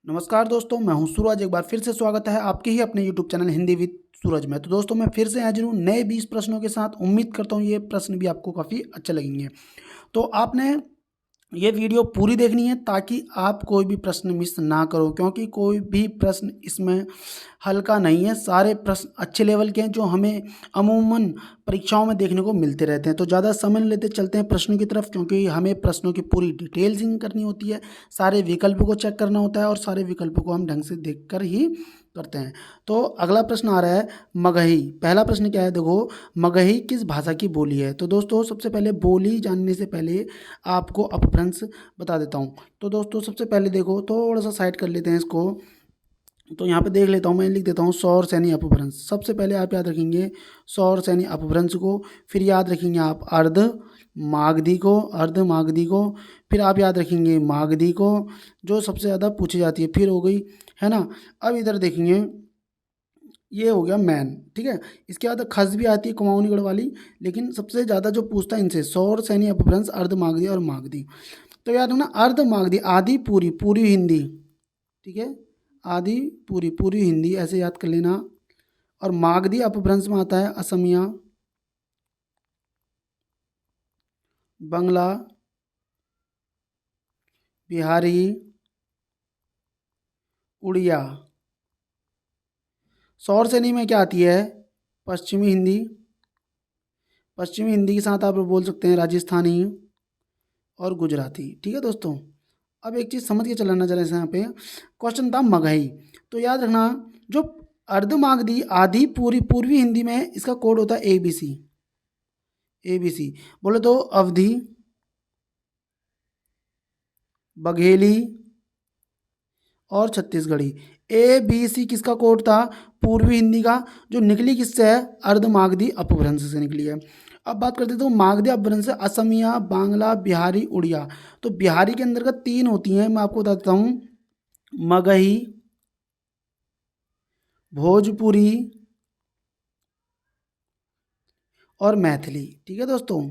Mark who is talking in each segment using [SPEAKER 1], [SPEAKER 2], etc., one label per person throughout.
[SPEAKER 1] नमस्कार दोस्तों, मैं हूं सूरज। एक बार फिर से स्वागत है आपके ही अपने यूट्यूब चैनल हिंदी विद सूरज में। तो दोस्तों, मैं फिर से हाजिर हूं नए 20 प्रश्नों के साथ। उम्मीद करता हूं ये प्रश्न भी आपको काफ़ी अच्छे लगेंगे। तो आपने ये वीडियो पूरी देखनी है ताकि आप कोई भी प्रश्न मिस ना करो, क्योंकि कोई भी प्रश्न इसमें हल्का नहीं है। सारे प्रश्न अच्छे लेवल के हैं जो हमें अमूमन परीक्षाओं में देखने को मिलते रहते हैं। तो ज़्यादा समय नहीं लेते, चलते हैं प्रश्नों की तरफ, क्योंकि हमें प्रश्नों की पूरी डिटेल्सिंग करनी होती है, सारे विकल्पों को चेक करना होता है और सारे विकल्पों को हम ढंग से देख कर ही करते हैं। तो अगला प्रश्न आ रहा है मगही। पहला प्रश्न क्या है, देखो, मगही किस भाषा की बोली है। तो दोस्तों, सबसे पहले बोली जानने से पहले आपको अपभ्रंश बता देता हूँ। तो दोस्तों, सबसे पहले देखो, थोड़ा सा साइड कर लेते हैं इसको। तो यहाँ पे देख लेता हूँ, मैं लिख देता हूँ सौर सैनी अपभ्रंश। सबसे पहले आप याद रखेंगे सौर सैनी अपभ्रंश को, फिर याद रखेंगे आप अर्ध मागधी को, अर्ध मागधी को, फिर आप याद रखेंगे मागधी को, जो सबसे ज़्यादा पूछी जाती है, फिर हो गई, है ना। अब इधर देखेंगे, ये हो गया मैन, ठीक है। इसके बाद खस भी आती है कुमाऊनी गढ़ वाली, लेकिन सबसे ज़्यादा जो पूछता है इनसे सौर सैनी अपभ्रंश, अर्ध मागधी और मागधी। तो याद रखना, अर्ध मागधी आधी पूरी, पूरी हिंदी, ठीक है, आधी पूरी, पूरी हिंदी, ऐसे याद कर लेना। और मागधी अपभ्रंश में आता है असमिया, बंगला, बिहारी, उड़िया। सौर सैनी में क्या आती है, पश्चिमी हिंदी, पश्चिमी हिंदी के साथ आप बोल सकते हैं राजस्थानी और गुजराती, ठीक है दोस्तों। अब एक चीज़ समझ के चलाना जरा यहाँ पे, क्वेश्चन था मगही। तो याद रखना, जो अर्धमागधी आधी पूरी पूर्वी हिंदी में इसका कोड होता है ABC। ABC बोले तो अवधी, बघेली और छत्तीसगढ़ी। ABC किसका कोड था, पूर्वी हिंदी का, जो निकली किससे है, अर्धमागधी अपभ्रंश से निकली है। अब बात करते तो मागधी अपभ्रंश से असमिया, बांग्ला, बिहारी, उड़िया। तो बिहारी के अंतर्गत 3 होती हैं, मैं आपको बता देता हूँ, मगही, भोजपुरी और मैथिली, ठीक है दोस्तों,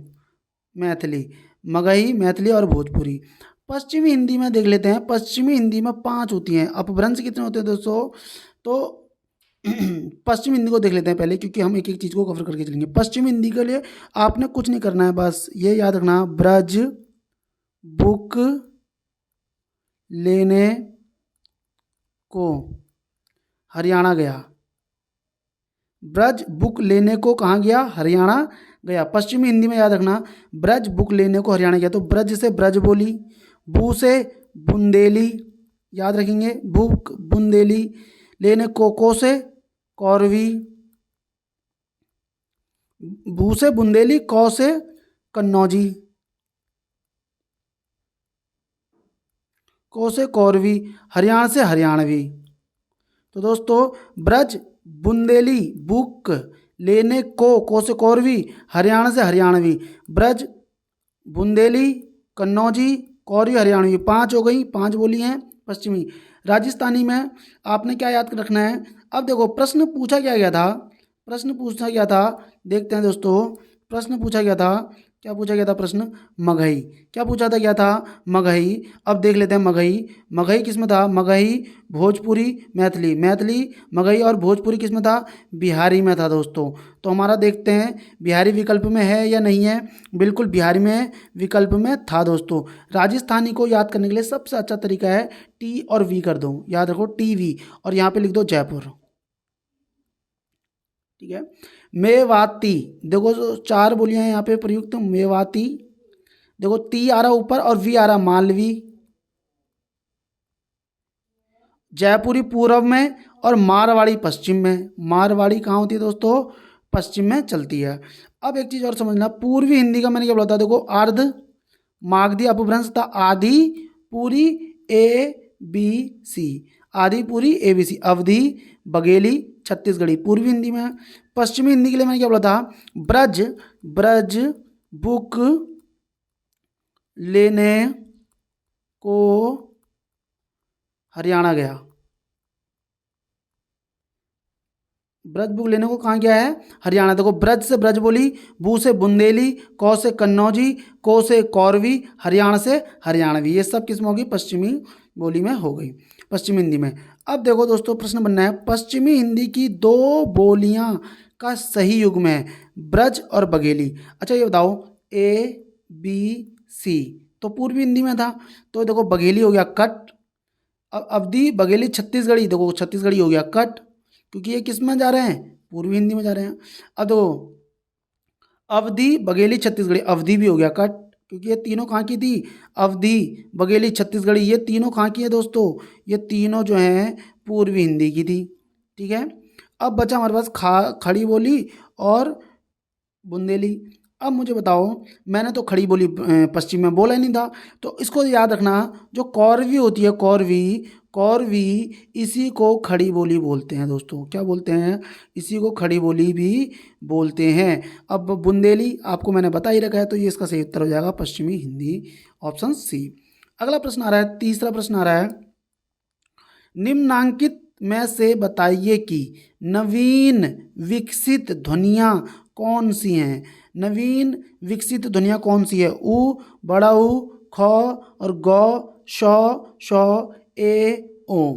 [SPEAKER 1] मैथिली, मगही, मैथिली और भोजपुरी। पश्चिमी हिंदी में देख लेते हैं, पश्चिमी हिंदी में 5 होती हैं। अपभ्रंश कितने होते हैं दोस्तों, तो पश्चिमी हिंदी को देख लेते हैं पहले, क्योंकि हम एक एक चीज़ को कवर करके चलेंगे। पश्चिमी हिंदी के लिए आपने कुछ नहीं करना है, बस ये याद रखना, ब्रज बुक लेने को हरियाणा गया। ब्रज बुक लेने को कहाँ गया, हरियाणा गया। पश्चिमी हिंदी में याद रखना, ब्रज बुक लेने को हरियाणा गया। तो ब्रज से ब्रज बोली, बू से बुंदेली, याद रखेंगे, बुक बुंदेली, लेने को से कौरवी, बू से बुंदेली, कौ से कन्नौजी, को से कौरवी, हरियाणा से हरियाणवी। तो दोस्तों, ब्रज बुंदेली बुक लेने को से कौरवी, हरियाणा से हरियाणवी, ब्रज बुंदेली कन्नौजी कौरवी हरियाणवी, 5 हो गई, 5 बोली हैं पश्चिमी। राजस्थानी में आपने क्या याद रखना है। अब देखो, प्रश्न पूछा क्या गया था, प्रश्न पूछा गया था, देखते हैं दोस्तों, प्रश्न पूछा गया था, क्या पूछा गया था प्रश्न, मगही, क्या पूछा था, क्या था, मगही। अब देख लेते हैं मगही, मगही किस में था, मगही भोजपुरी मैथिली, मैथिली मगही और भोजपुरी किस में था, बिहारी में था दोस्तों। तो हमारा देखते हैं बिहारी विकल्प में है या नहीं है। बिल्कुल बिहारी में विकल्प में था दोस्तों। राजस्थानी को याद करने के लिए सबसे अच्छा तरीका है T और V कर दो, याद रखो TV, और यहाँ पे लिख दो जयपुर, ठीक है। मेवाती, देखो जो 4 बोलियां हैं यहाँ पे प्रयुक्त, मेवाती, देखो टी आ रहा ऊपर और वी आ रहा, मालवी, जयपुरी पूर्व में और मारवाड़ी पश्चिम में। मारवाड़ी कहाँ होती है दोस्तों, पश्चिम में चलती है। अब एक चीज़ और समझना, पूर्वी हिंदी का मैंने क्या बोला था, देखो अर्ध मागधी अपभ्रंश था, आधी पूरी ABC, आधी पूरी ABC, अवधी, बघेली, छत्तीसगढ़ी, पूर्वी हिंदी में। पश्चिमी हिंदी के लिए मैंने क्या बोला था, ब्रज, ब्रज बुक लेने को हरियाणा गया, ब्रज बुक लेने को कहाँ गया है, हरियाणा। देखो, ब्रज से ब्रज बोली, बू से बुंदेली, कौ से कन्नौजी, को से कौरवी, हरियाणा से हरियाणवी, ये सब किस में होगी, पश्चिमी बोली में हो गई। पश्चिमी हिंदी में। अब देखो दोस्तों, प्रश्न बनना है पश्चिमी हिंदी की दो बोलियां का सही युग्म है ब्रज और बघेली। अच्छा ये बताओ, ए बी सी तो पूर्वी हिंदी में था, तो देखो बघेली हो गया कट। अब अवधी बघेली छत्तीसगढ़ी, देखो छत्तीसगढ़ी हो गया कट, क्योंकि ये किस में जा रहे हैं, पूर्वी हिंदी में जा रहे हैं। अब देखो अवधी बघेली छत्तीसगढ़ी, अवधी भी हो गया कट, क्योंकि ये तीनों कहाँ की थी, अवधी बघेली छत्तीसगढ़ी, ये तीनों कहाँ की है दोस्तों, ये तीनों जो हैं पूर्वी हिंदी की थी। ठीक है, अब बचा हमारे पास खड़ी बोली और बुंदेली। अब मुझे बताओ, मैंने तो खड़ी बोली पश्चिम में बोला ही नहीं था, तो इसको याद रखना, जो कौरवी होती है कौरवी, कौरवी इसी को खड़ी बोली बोलते हैं दोस्तों। क्या बोलते हैं, इसी को खड़ी बोली भी बोलते हैं। अब बुंदेली आपको मैंने बता ही रखा है, तो ये इसका सही उत्तर हो जाएगा पश्चिमी हिंदी, ऑप्शन सी। अगला प्रश्न आ रहा है, तीसरा प्रश्न आ रहा है, निम्नांकित में से बताइए कि नवीन विकसित ध्वनियाँ कौन सी हैं। नवीन विकसित ध्वनियाँ कौन सी है, उ, बड़ा उ, ख और ग, श, ए, ओ।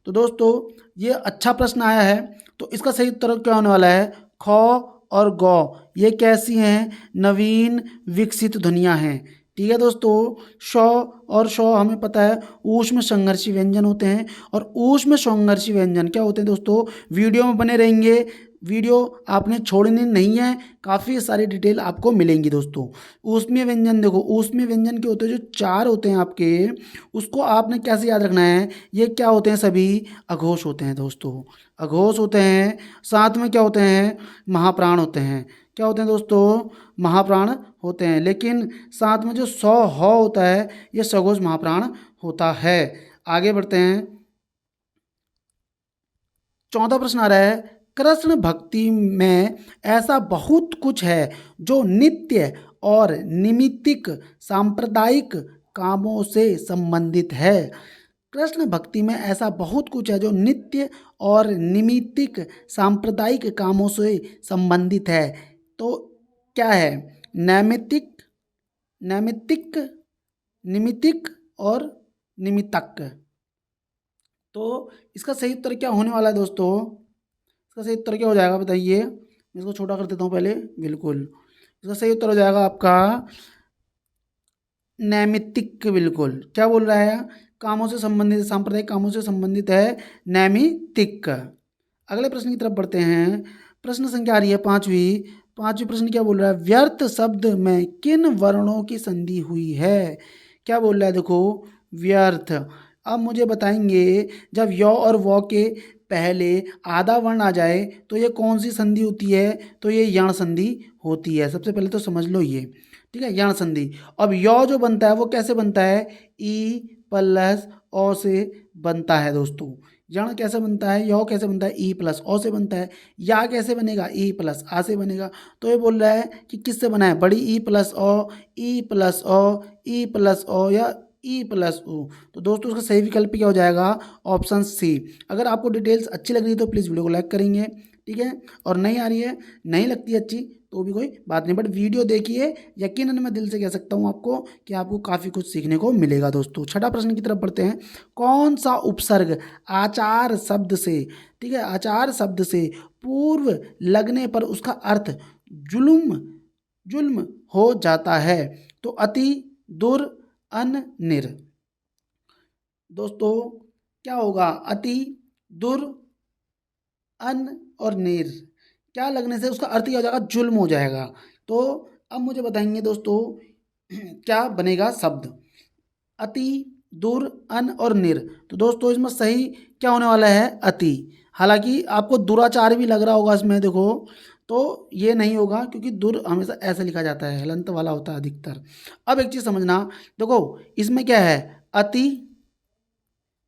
[SPEAKER 1] तो दोस्तों ये अच्छा प्रश्न आया है, तो इसका सही उत्तर क्या होने वाला है, ख और ग, ये कैसी हैं, नवीन विकसित ध्वनियाँ हैं। ठीक है दोस्तों, श और श हमें पता है ऊष्म संघर्षी व्यंजन होते हैं, और ऊष्म संघर्षी व्यंजन क्या होते हैं दोस्तों, वीडियो में बने रहेंगे, वीडियो आपने छोड़नी नहीं है, काफ़ी सारी डिटेल आपको मिलेंगी दोस्तों। ऊष्मीय व्यंजन देखो, ऊष्मीय व्यंजन के होते हैं जो चार होते हैं आपके, उसको आपने कैसे याद रखना है, ये क्या होते हैं, सभी अघोष होते हैं दोस्तों, अघोष होते हैं। साथ में क्या होते हैं, महाप्राण होते हैं। क्या होते हैं दोस्तों, महाप्राण होते हैं। लेकिन साथ में जो सौ ह होता है, ये सघोष महाप्राण होता है। आगे बढ़ते हैं, चौथा प्रश्न आ रहा है, कृष्ण भक्ति में ऐसा बहुत कुछ है जो नित्य और निमित्तिक सांप्रदायिक कामों से संबंधित है। कृष्ण भक्ति में ऐसा बहुत कुछ है जो नित्य और निमित्तिक सांप्रदायिक कामों से संबंधित है। तो क्या है, नैमित्तिक, नैमित्तिक, निमित्तिक और निमित्तक। तो इसका सही उत्तर क्या होने वाला है दोस्तों, इसका सही उत्तर क्या हो जाएगा बताइए, मैं इसको छोटा कर देता हूँ पहले, बिल्कुल इसका सही उत्तर हो जाएगा आपका नैमित्तिक। बिल्कुल, क्या बोल रहा है, कामों से संबंधित, सांप्रदायिक कामों से संबंधित है नैमित्तिक। अगले प्रश्न की तरफ बढ़ते हैं, प्रश्न संख्या आ रही है पांचवी। पांचवी प्रश्न क्या बोल रहा है, व्यर्थ शब्द में किन वर्णों की संधि हुई है। क्या बोल रहा है, देखो व्यर्थ। अब मुझे बताएंगे, जब य और व के पहले आधा वर्ण आ जाए तो ये कौन सी संधि होती है, तो ये यण संधि होती है। सबसे पहले तो समझ लो ये, ठीक है, यण संधि। अब य जो बनता है वो कैसे बनता है, ई प्लस ओ से बनता है दोस्तों। यण कैसे बनता है, य कैसे बनता है, ई प्लस ओ से बनता है। या कैसे बनेगा, ई प्लस आ से बनेगा। तो ये बोल रहा है कि किससे बना है, बड़ी E plus O, E plus O, E plus O या ई प्लस ओ। तो दोस्तों उसका सही विकल्प क्या हो जाएगा, ऑप्शन सी। अगर आपको डिटेल्स अच्छी लग रही है तो प्लीज़ वीडियो को लाइक करेंगे, ठीक है, और नहीं आ रही है, नहीं लगती अच्छी तो भी कोई बात नहीं, बट वीडियो देखिए, यकीनन मैं दिल से कह सकता हूँ आपको कि आपको काफ़ी कुछ सीखने को मिलेगा दोस्तों। छठा प्रश्न की तरफ बढ़ते हैं, कौन सा उपसर्ग आचार शब्द से, ठीक है, आचार शब्द से पूर्व लगने पर उसका अर्थ जुल्म, जुल्म हो जाता है। तो अति, दुर, अन, निर। दोस्तों क्या होगा, अति, दुर, अन और निर, क्या लगने से उसका अर्थ क्या हो जाएगा, जुल्म हो जाएगा। तो अब मुझे बताएंगे दोस्तों क्या बनेगा शब्द, अति, दुर, अन और निर। तो दोस्तों इसमें सही क्या होने वाला है, अति। हालांकि आपको दुराचार भी लग रहा होगा इसमें, देखो तो ये नहीं होगा, क्योंकि दुर हमेशा ऐसे लिखा जाता है, हलंत वाला होता है अधिकतर। अब एक चीज़ समझना, देखो इसमें क्या है, अति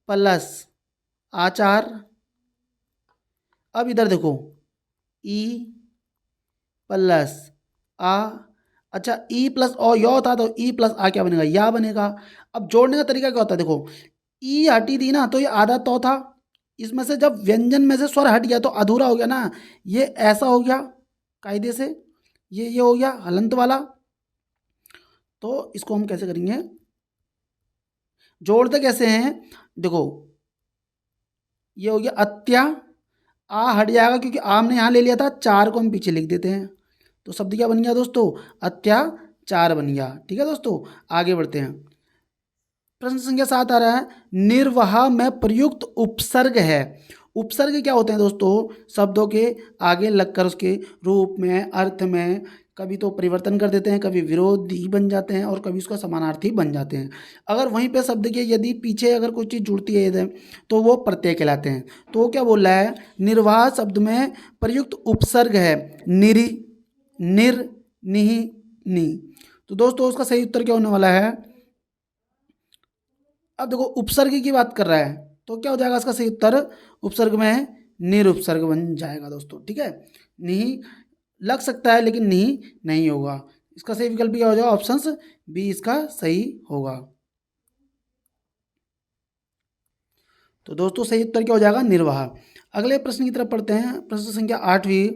[SPEAKER 1] प्लस आचार। अब इधर देखो, ई प्लस आ, अच्छा ई प्लस ओ यो था, तो ई प्लस आ क्या बनेगा, या बनेगा। अब जोड़ने का तरीका क्या होता है, देखो ई हटी थी ना, तो ये आधा तो था, इसमें से जब व्यंजन में से स्वर हट गया तो अधूरा हो गया ना, ये ऐसा हो गया कायदे से, ये हो गया हलंत वाला। तो इसको हम कैसे करेंगे, जोड़ते कैसे हैं, देखो ये हो गया अत्या, आ हट जाएगा क्योंकि आ हमने यहाँ ले लिया था, चार को हम पीछे लिख देते हैं, तो शब्द क्या बन गया दोस्तों, अत्याचार बन गया। ठीक है दोस्तों, आगे बढ़ते हैं। प्रश्न संख्या 7 आ रहा है, निर्वाह में प्रयुक्त उपसर्ग है। उपसर्ग क्या होते हैं दोस्तों, शब्दों के आगे लगकर उसके रूप में, अर्थ में कभी तो परिवर्तन कर देते हैं, कभी विरोधी बन जाते हैं और कभी उसका समानार्थी बन जाते हैं। अगर वहीं पे शब्द के यदि पीछे अगर कोई चीज़ जुड़ती है इधर, तो वो प्रत्यय कहलाते हैं। तो वो क्या बोल रहा है, निर्वाह शब्द में प्रयुक्त उपसर्ग है निरि, निर, निहि, नि। तो दोस्तों उसका सही उत्तर क्या होने वाला है, अब देखो उपसर्ग की बात कर रहा है तो क्या हो जाएगा इसका सही उत्तर, उपसर्ग में निरुपसर्ग बन जाएगा दोस्तों। ठीक है, नहीं लग सकता है लेकिन नहीं नहीं होगा। इसका सही विकल्प क्या हो जाएगा, ऑप्शन बी इसका सही होगा। तो दोस्तों सही उत्तर क्या हो जाएगा, निर्वाह। अगले प्रश्न की तरफ पढ़ते हैं, प्रश्न संख्या 8वीं।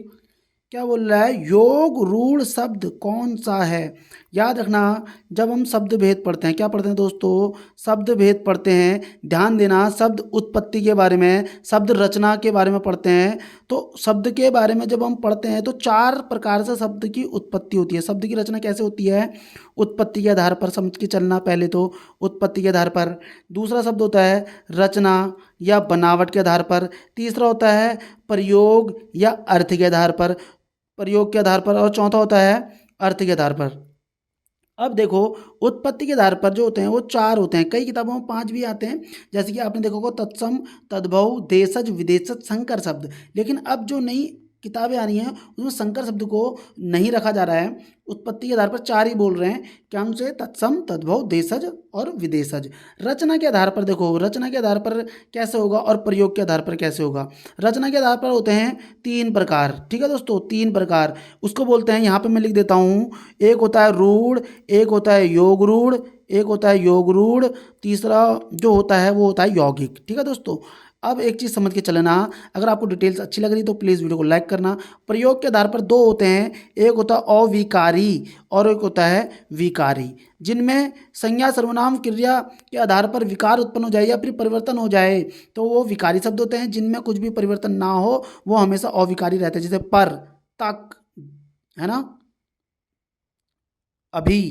[SPEAKER 1] क्या बोल रहा है, योग रूढ़ शब्द कौन सा है। याद रखना, जब हम शब्द भेद पढ़ते हैं, क्या पढ़ते हैं दोस्तों, शब्द भेद पढ़ते हैं, ध्यान देना, शब्द उत्पत्ति के बारे में, शब्द रचना के बारे में पढ़ते हैं। तो शब्द के बारे में जब हम पढ़ते हैं तो 4 प्रकार से शब्द की उत्पत्ति होती है। शब्द की रचना कैसे होती है, उत्पत्ति के आधार पर समझ के चलना, पहले तो उत्पत्ति के आधार पर। दूसरा शब्द होता है रचना या बनावट के आधार पर। तीसरा होता है प्रयोग या अर्थ के आधार पर, प्रयोग के आधार पर। और चौथा होता है अर्थ के आधार पर। अब देखो, उत्पत्ति के आधार पर जो होते हैं वो 4 होते हैं, कई किताबों में 5 भी आते हैं, जैसे कि आपने देखा होगा तत्सम, तद्भव, देशज, विदेशज, संकर शब्द। लेकिन अब जो नई किताबें आ रही हैं उसमें संकर शब्द को नहीं रखा जा रहा है, उत्पत्ति के आधार पर 4 ही बोल रहे हैं, क्या उनसे तत्सम, तद्भव, देशज और विदेशज। रचना के आधार पर देखो, रचना के आधार पर कैसे होगा और प्रयोग के आधार पर कैसे होगा। रचना के आधार पर होते हैं 3 प्रकार। ठीक है दोस्तों, 3 प्रकार, उसको बोलते हैं, यहाँ पे मैं लिख देता हूँ। एक होता है रूढ़, एक होता है योग रूढ़, एक होता है योग रूढ़, तीसरा जो होता है वो होता है यौगिक। ठीक है दोस्तों, अब एक चीज़ समझ के चलना, अगर आपको डिटेल्स अच्छी लग रही तो प्लीज़ वीडियो को लाइक करना। प्रयोग के आधार पर 2 होते हैं, एक होता है अविकारी और एक होता है विकारी, जिनमें संज्ञा सर्वनाम क्रिया के आधार पर विकार उत्पन्न हो जाए या फिर परिवर्तन हो जाए तो वो विकारी शब्द होते हैं। जिनमें कुछ भी परिवर्तन ना हो वो हमेशा अविकारी रहते हैं, जैसे पर, तक, है ना, अभी।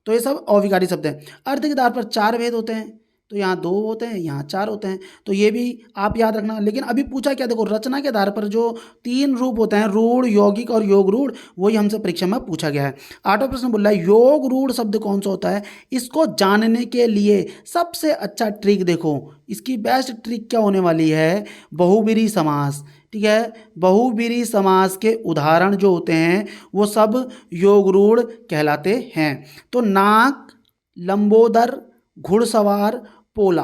[SPEAKER 1] तो ये सब अविकारी शब्द हैं। अर्थ के आधार पर 4 भेद होते हैं, तो यहाँ 2 होते हैं, यहाँ 4 होते हैं, तो ये भी आप याद रखना। लेकिन अभी पूछा क्या, देखो रचना के आधार पर जो 3 रूप होते हैं, रूढ़, यौगिक और योग रूढ़, वही हमसे परीक्षा में पूछा गया है। 8वां प्रश्न बोल रहा है, योग रूढ़ शब्द कौन सा होता है। इसको जानने के लिए सबसे अच्छा ट्रिक देखो, इसकी बेस्ट ट्रिक क्या होने वाली है, बहुब्रीहि समास। ठीक है, बहुब्रीहि समास के उदाहरण जो होते हैं वो सब योग रूढ़ कहलाते हैं। तो नाक, लंबोदर, घुड़सवार, पोला।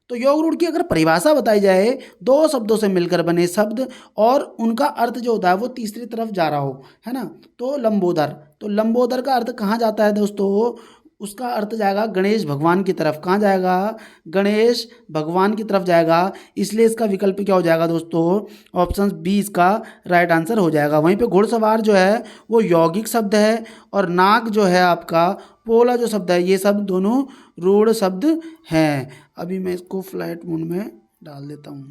[SPEAKER 1] तो योग रूढ़ की अगर परिभाषा बताई जाए, 2 शब्दों से मिलकर बने शब्द और उनका अर्थ जो होता है वो तीसरी तरफ जा रहा हो, है ना। तो लंबोदर, तो लंबोदर का अर्थ कहाँ जाता है दोस्तों, उसका अर्थ जाएगा गणेश भगवान की तरफ। कहाँ जाएगा, गणेश भगवान की तरफ जाएगा, इसलिए इसका विकल्प क्या हो जाएगा दोस्तों, ऑप्शन बी इसका राइट आंसर हो जाएगा। वहीं पे घुड़सवार जो है वो यौगिक शब्द है और नाग जो है आपका, पोला जो शब्द है, ये सब दोनों रूढ़ शब्द हैं। अभी मैं इसको फ्लाइट मोड में डाल देता हूँ।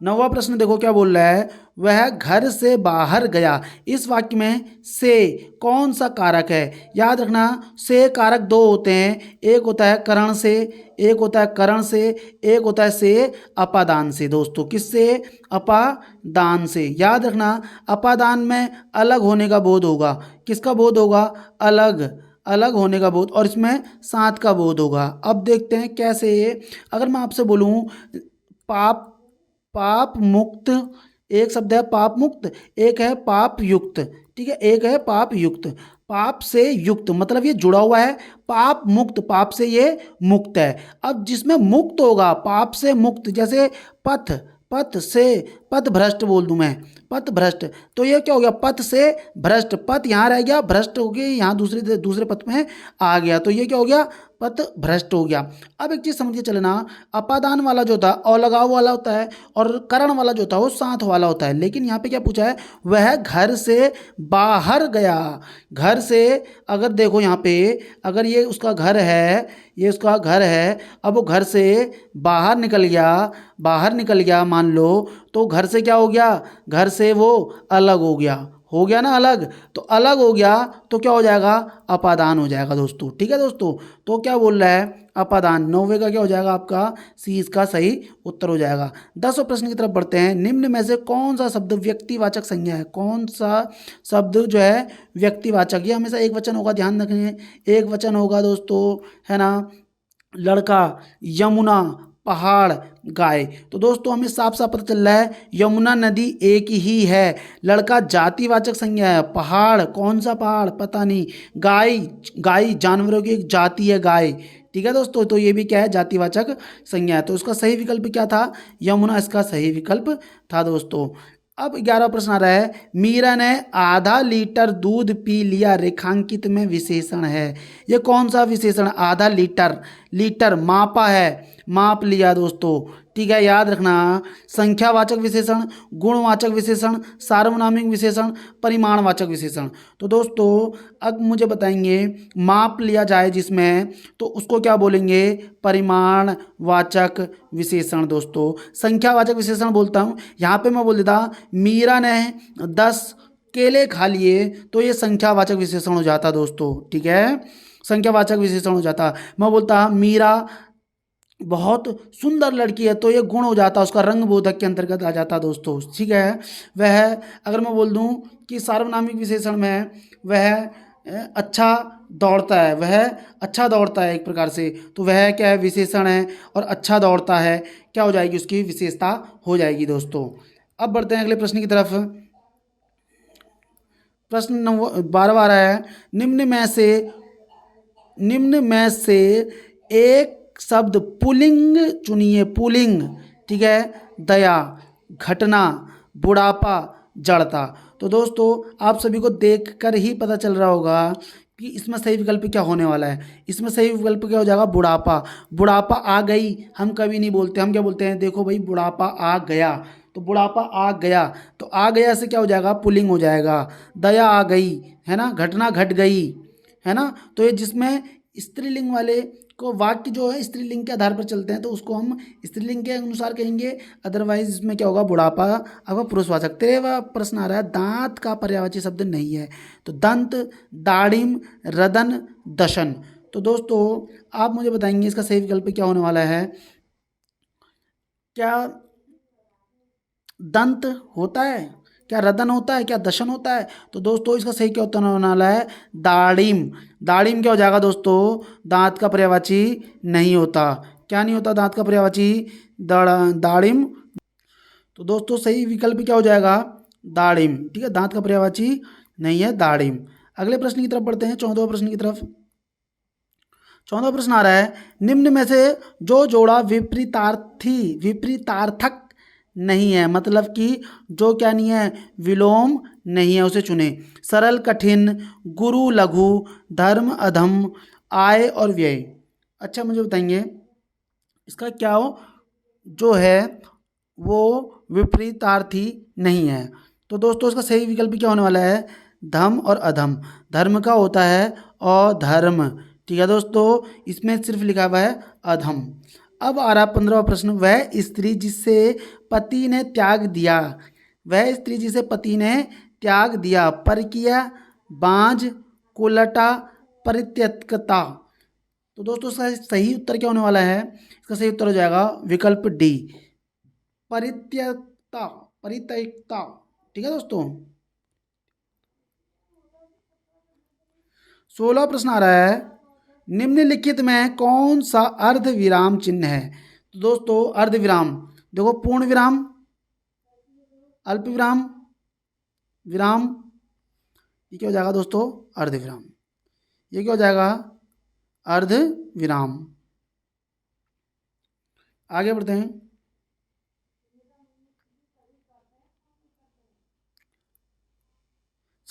[SPEAKER 1] 9वां प्रश्न देखो क्या बोल रहा है, वह घर से बाहर गया। इस वाक्य में से कौन सा कारक है। याद रखना, से कारक 2 होते हैं, एक होता है करण से, एक होता है करण से, एक होता है से अपादान से। दोस्तों किससे, अपादान से। याद रखना, अपादान में अलग होने का बोध होगा, किसका बोध होगा, अलग, अलग होने का बोध, और इसमें साथ का बोध होगा। अब देखते हैं कैसे। अगर मैं आपसे बोलूं पाप, पाप मुक्त, एक शब्द है पाप मुक्त, एक है पाप युक्त। ठीक है, एक है पाप युक्त, पाप से युक्त मतलब ये जुड़ा हुआ है, पाप मुक्त, पाप से ये मुक्त है। अब जिसमें मुक्त होगा, पाप से मुक्त, जैसे पथ, पथ से, पथ भ्रष्ट बोल दूं मैं, पथ भ्रष्ट, तो ये क्या हो गया, पथ से भ्रष्ट, पथ यहाँ रह गया, भ्रष्ट हो गया यहाँ दूसरे दूसरे पथ में आ गया, तो ये क्या हो गया, पथ भ्रष्ट हो गया। अब एक चीज समझ के चलना, अपादान वाला जो था अलगाव वाला होता है और करण वाला जो था वो साथ वाला होता है, लेकिन यहाँ पे क्या पूछा है, वह घर से बाहर गया। घर से, अगर देखो यहाँ पे, अगर ये उसका घर है, ये उसका घर है, अब वो घर से बाहर निकल गया, बाहर निकल गया मान लो, तो घर से क्या हो गया, घर से वो अलग हो गया ना अलग, तो अलग हो गया तो क्या हो जाएगा, अपादान हो जाएगा दोस्तों। ठीक है दोस्तों, तो क्या बोल रहा है, अपादान, 90 का क्या हो जाएगा आपका, सी इसका सही उत्तर हो जाएगा। 10वें प्रश्न की तरफ बढ़ते हैं। निम्न में से कौन सा शब्द व्यक्तिवाचक संज्ञा है, कौन सा शब्द जो है व्यक्तिवाचक, ये हमेशा एक वचन होगा, ध्यान रखिए, एक वचन होगा दोस्तों, है ना, लड़का, यमुना, पहाड़, गाय। तो दोस्तों हमें साफ साफ पता चल रहा है यमुना नदी एक ही है, लड़का जातिवाचक संज्ञा है, पहाड़, कौन सा पहाड़ पता नहीं, गाय, गाय जानवरों की एक जाति है गाय। ठीक है दोस्तों, तो ये भी क्या है, जातिवाचक संज्ञा है, तो इसका सही विकल्प क्या था, यमुना इसका सही विकल्प था दोस्तों। अब 11वां प्रश्न आ रहा है, मीरा ने आधा लीटर दूध पी लिया, रेखांकित में विशेषण है, ये कौन सा विशेषण, आधा लीटर, लीटर मापा है, माप लिया दोस्तों। ठीक है, याद रखना, संख्यावाचक विशेषण, गुणवाचक विशेषण, सार्वनामिक विशेषण, परिमाणवाचक विशेषण। तो दोस्तों अब मुझे बताएंगे, माप लिया जाए जिसमें, तो उसको क्या बोलेंगे, परिमाणवाचक विशेषण दोस्तों। संख्यावाचक विशेषण बोलता हूँ, यहाँ पे मैं बोल देता मीरा ने 10 केले खा लिए, तो ये संख्यावाचक विशेषण हो जाता दोस्तों। ठीक है, संख्यावाचक विशेषण हो जाता। मैं बोलता मीरा बहुत सुंदर लड़की है, तो ये गुण हो जाता, उसका रंग बोधक के अंतर्गत आ जाता दोस्तों। ठीक है, वह, अगर मैं बोल दूं कि सार्वनामिक विशेषण में वह अच्छा दौड़ता है, वह अच्छा दौड़ता है एक प्रकार से, तो वह क्या है, विशेषण है, और अच्छा दौड़ता है क्या हो जाएगी, उसकी विशेषता हो जाएगी दोस्तों। अब बढ़ते हैं अगले प्रश्न की तरफ। प्रश्न 12वां आ रहा है, निम्न में से एक शब्द पुल्लिंग चुनिए, पुल्लिंग। ठीक है, दया, घटना, बुढ़ापा, जड़ता। तो दोस्तों आप सभी को देखकर ही पता चल रहा होगा कि इसमें सही विकल्प क्या होने वाला है, इसमें सही विकल्प क्या हो जाएगा, बुढ़ापा। बुढ़ापा आ गई हम कभी नहीं बोलते, हम क्या बोलते हैं, देखो भाई बुढ़ापा आ गया, तो बुढ़ापा आ गया, तो आ गया से क्या हो जाएगा, पुल्लिंग हो जाएगा। दया आ गई, है ना, घटना घट गई, है ना, तो ये जिसमें स्त्रीलिंग वाले को वाक्य जो है स्त्रीलिंग के आधार पर चलते हैं, तो उसको हम स्त्रीलिंग के अनुसार कहेंगे, अदरवाइज इसमें क्या होगा, बुढ़ापा आपका पुरुषवाचक। 13वां प्रश्न आ रहा है, दांत का पर्यायवाची शब्द नहीं है, तो दंत, दाढ़िम, रदन, दशन। तो दोस्तों आप मुझे बताएंगे इसका सही विकल्प क्या होने वाला है, क्या दंत होता है, क्या रदन होता है, क्या दशन होता है, तो दोस्तों इसका सही क्या होने वाला है, दाढ़िम। दाढ़िम क्या हो जाएगा दोस्तों, दांत का पर्यायवाची नहीं होता, क्या नहीं होता, दांत का पर्यायवाची, दाढ़िम। तो दोस्तों सही विकल्प क्या हो जाएगा, दाढ़िम। ठीक है, दांत का पर्यायवाची नहीं है, दाढ़िम। अगले प्रश्न की तरफ बढ़ते हैं, 14वें प्रश्न की तरफ। 14वां प्रश्न आ रहा है, निम्न में से जो जोड़ा विपरीतार्थक नहीं है, मतलब कि जो क्या नहीं है, विलोम नहीं है, उसे चुने। सरल कठिन, गुरु लघु, धर्म अधम, आय और व्यय। अच्छा मुझे बताएंगे इसका क्या हो, जो है वो विपरीतार्थी नहीं है, तो दोस्तों इसका सही विकल्प क्या होने वाला है, धम और अधम। धर्म का होता है अधर्म। ठीक है दोस्तों, इसमें सिर्फ लिखा हुआ है अधम। अब आ रहा 15वां प्रश्न, वह स्त्री जिसे पति ने त्याग दिया, वह स्त्री जिसे पति ने त्याग दिया, परकिया, बांझ, कुलटा, परित्यक्ता। तो दोस्तों इसका सही उत्तर क्या होने वाला है, इसका सही उत्तर हो जाएगा विकल्प डी, परित्यक्ता, परित्यक्ता। ठीक है दोस्तों। 16वां प्रश्न आ रहा है, निम्नलिखित में कौन सा अर्ध विराम चिन्ह है, तो दोस्तों अर्ध विराम देखो, पूर्ण विराम, अल्प विराम, विराम, ये क्या हो जाएगा दोस्तों, अर्ध विराम। ये क्या हो जाएगा, अर्ध विराम। आगे बढ़ते हैं।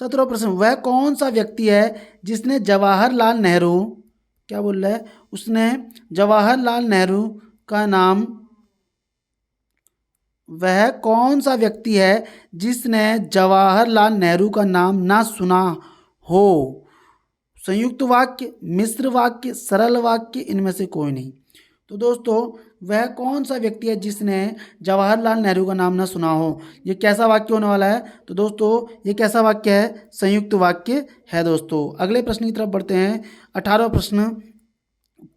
[SPEAKER 1] 17वां प्रश्न, वह कौन सा व्यक्ति है जिसने जवाहरलाल नेहरू, क्या बोल रहा है, उसने जवाहरलाल नेहरू का नाम, वह कौन सा व्यक्ति है जिसने जवाहरलाल नेहरू का नाम ना सुना हो। संयुक्त वाक्य, मिश्र वाक्य, सरल वाक्य, इनमें से कोई नहीं। तो दोस्तों वह कौन सा व्यक्ति है जिसने जवाहरलाल नेहरू का नाम ना सुना हो, ये कैसा वाक्य होने वाला है। तो दोस्तों ये कैसा वाक्य है, संयुक्त वाक्य है दोस्तों। अगले प्रश्न की तरफ बढ़ते हैं। 18वां प्रश्न,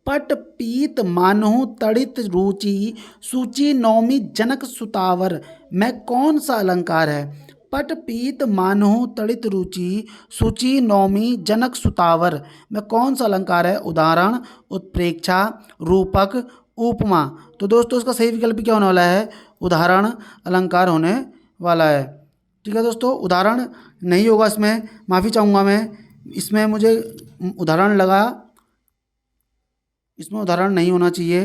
[SPEAKER 1] पट पीत मानहु तड़ित रुचि सूचि नौमी जनक सुतावर में कौन सा अलंकार है। पट पीत मानहु तड़ित रुचि सूचि नौमी जनक सुतावर में कौन सा अलंकार है। उदाहरण, उत्प्रेक्षा, रूपक, उपमा। तो दोस्तों इसका सही विकल्प क्या होने वाला है, उदाहरण अलंकार होने वाला है। ठीक है दोस्तों, उदाहरण नहीं होगा इसमें, माफ़ी चाहूँगा मैं, इसमें मुझे उदाहरण लगा, इसमें उदाहरण नहीं होना चाहिए।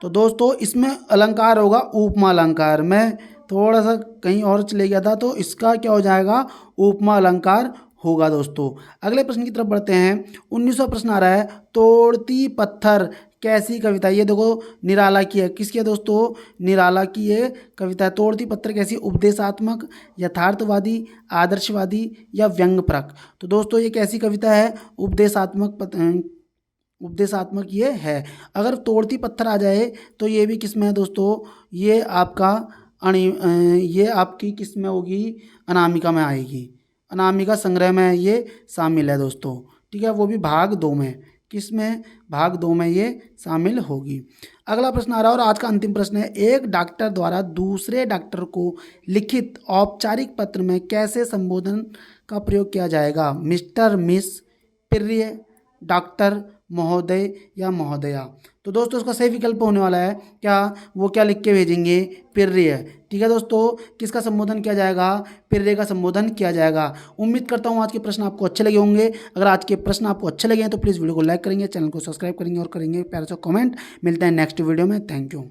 [SPEAKER 1] तो दोस्तों इसमें अलंकार होगा उपमा अलंकार। मैं थोड़ा सा कहीं और चले गया था, तो इसका क्या हो जाएगा, उपमा अलंकार होगा दोस्तों। अगले प्रश्न की तरफ बढ़ते हैं। 19वां प्रश्न आ रहा है, तोड़ती पत्थर कैसी कविता। ये देखो निराला की है, किसकी है दोस्तों, निराला की ये कविता है। तोड़ती पत्थर कैसी, उपदेशात्मक, यथार्थवादी, आदर्शवादी या व्यंग्यपरक। तो दोस्तों ये कैसी कविता है, उपदेशात्मक ये है। अगर तोड़ती पत्थर आ जाए तो ये भी किस में है दोस्तों, ये आपका ये आपकी किस में होगी, अनामिका में आएगी, अनामिका संग्रह में ये शामिल है दोस्तों। ठीक है, वो भी भाग 2 में, किस में, भाग 2 में ये शामिल होगी। अगला प्रश्न आ रहा है और आज का अंतिम प्रश्न है, एक डॉक्टर द्वारा दूसरे डॉक्टर को लिखित औपचारिक पत्र में कैसे संबोधन का प्रयोग किया जाएगा। मिस्टर, मिस, प्रिय, डॉक्टर, महोदय या महोदया। तो दोस्तों इसका सही विकल्प होने वाला है क्या, वो क्या लिख के भेजेंगे, प्रिय। ठीक है दोस्तों, किसका संबोधन किया जाएगा, प्रिय का संबोधन किया जाएगा। उम्मीद करता हूँ आज के प्रश्न आपको अच्छे लगे होंगे। अगर आज के प्रश्न आपको अच्छे लगे हैं तो प्लीज़ वीडियो को लाइक करेंगे, चैनल को सब्सक्राइब करेंगे और करेंगे प्यारा सा कमेंट। मिलते हैं नेक्स्ट वीडियो में, थैंक यू।